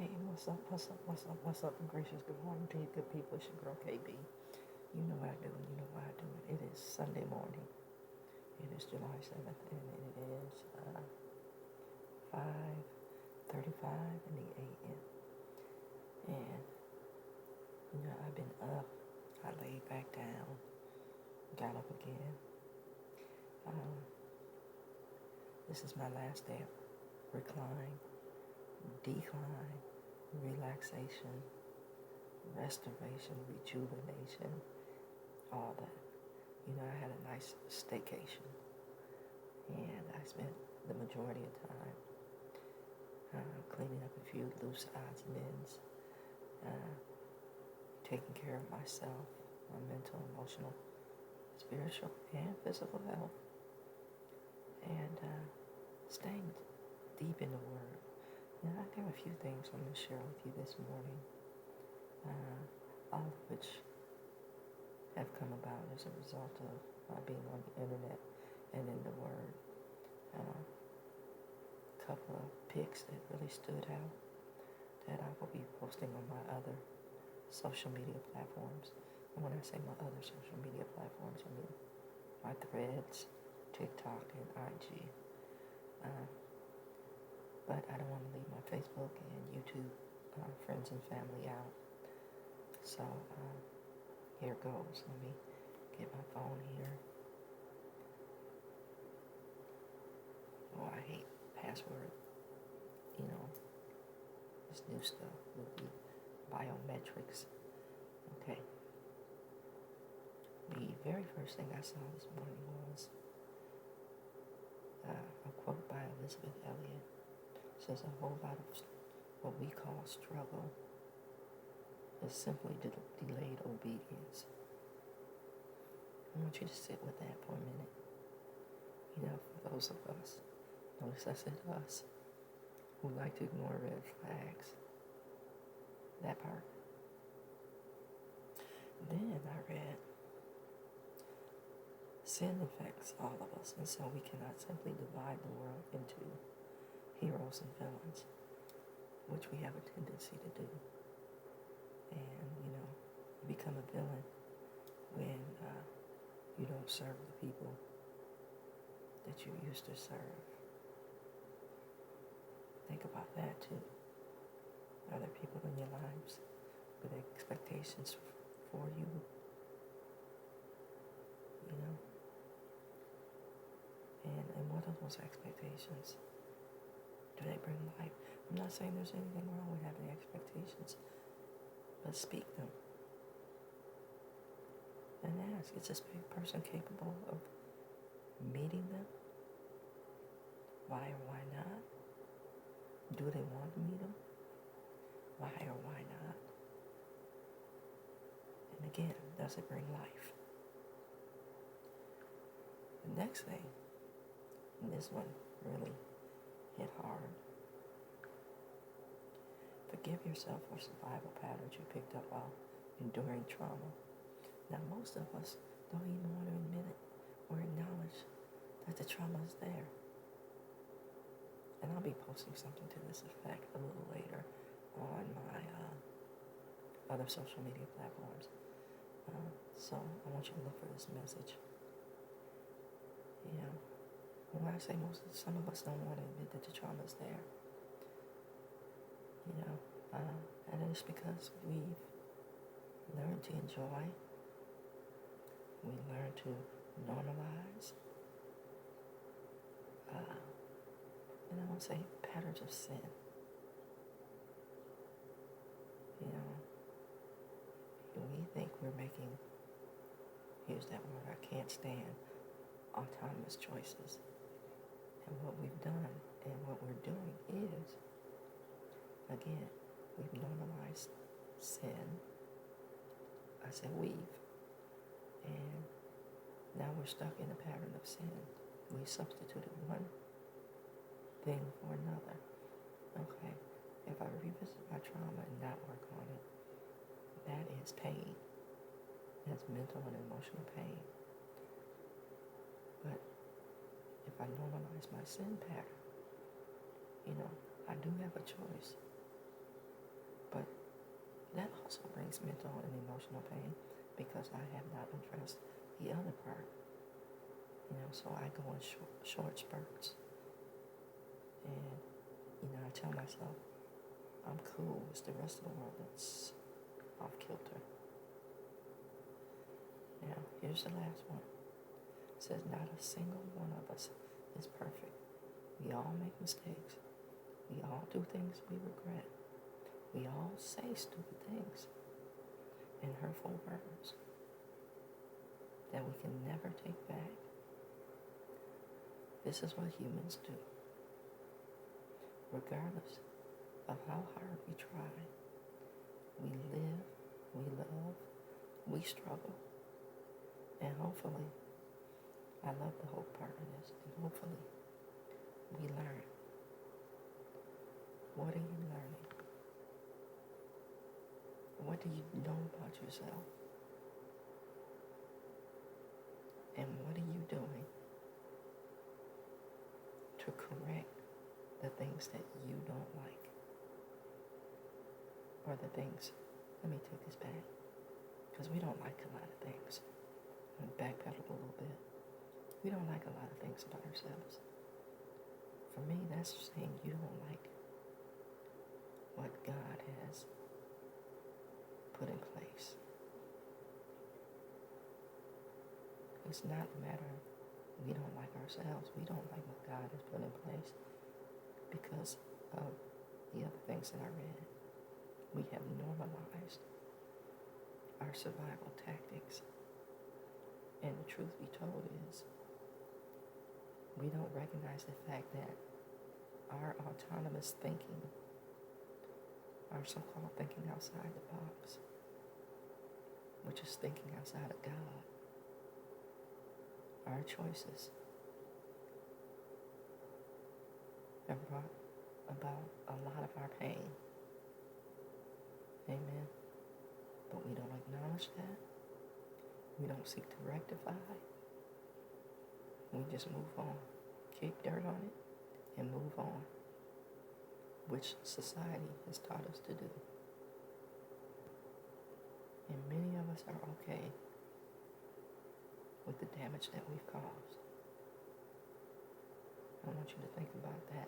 Hey, what's up, what's up, what's up, what's up, and gracious good morning to you good people. It's your girl KB. You know what I do, and you know why I do it. It is Sunday morning. It is July 7th, and it is 5:35 in the a.m. And, I've been up. I laid back down, got up again. This is my last day of recline, decline, relaxation, restoration, rejuvenation, all that. I had a nice staycation, and I spent the majority of time cleaning up a few loose odds and ends, taking care of myself, my mental, emotional, spiritual, and physical health, and staying deep in the Word. I have a few things I'm going to share with you this morning, all of which have come about as a result of being on the internet and in the Word. A couple of pics that really stood out that I will be posting on my other social media platforms. And when I say my other social media platforms, I mean my Threads, TikTok, and IG. But I don't want to leave my Facebook and YouTube friends and family out. So here goes. Let me get my phone here. Oh, I hate password. This new stuff with the biometrics. Okay. The very first thing I saw this morning was a quote by Elizabeth Elliot. It says a whole lot of what we call struggle is simply delayed obedience. I want you to sit with that for a minute. For those of us, notice I said us, who like to ignore red flags. That part. Then I read, sin affects all of us, and so we cannot simply divide the world into heroes and villains, which we have a tendency to do. And, you become a villain when you don't serve the people that you used to serve. Think about that too. Are there people in your lives with expectations for you? And what are those expectations? Do they bring life? I'm not saying there's anything wrong with having expectations, but speak them. And ask, is this person capable of meeting them? Why or why not? Do they want to meet them? Why or why not? And again, does it bring life? The next thing, and this one really hit hard. Forgive yourself for survival patterns you picked up while enduring trauma. Now, most of us don't even want to admit it or acknowledge that the trauma is there. And I'll be posting something to this effect a little later on my other social media platforms. So I want you to look for this message. When I say some of us don't want to admit that the trauma is there. And it's because we've learned to enjoy. We learn to normalize. And I want to say patterns of sin. We think we're making, here's that word I can't stand, autonomous choices. And what we've done and what we're doing is, again, we've normalized sin. I said we've. And now we're stuck in a pattern of sin. We substituted one thing for another. Okay, if I revisit my trauma and not work on it, that is pain. That's mental and emotional pain. But if I normalize my sin pattern, I do have a choice. But that also brings mental and emotional pain because I have not addressed the other part. So I go in short spurts. And, I tell myself, I'm cool. It's the rest of the world that's off kilter. Now, here's the last one. It says, not a single one of us is perfect. We all make mistakes. We all do things we regret. We all say stupid things and hurtful words that we can never take back. This is what humans do. Regardless of how hard we try, we live, we love, we struggle. And hopefully, I love the hope part of this, and hopefully we learn. What are you learning? What do you know about yourself? And what are you doing to correct the things that you don't like? Or the things, let me take this back, because we don't like a lot of things. I'm going to backpedal a little bit. We don't like a lot of things about ourselves. For me, that's saying you don't like what God has put in place. It's not a matter of we don't like ourselves. We don't like what God has put in place because of the other things that I read. We have normalized our survival tactics. And the truth be told is, we don't recognize the fact that our autonomous thinking, our so-called thinking outside the box, which is thinking outside of God, our choices have brought about a lot of our pain. Amen. But we don't acknowledge that. We don't seek to rectify. We just move on. Kick dirt on it and move on, which society has taught us to do. And many of us are okay with the damage that we've caused. I want you to think about that.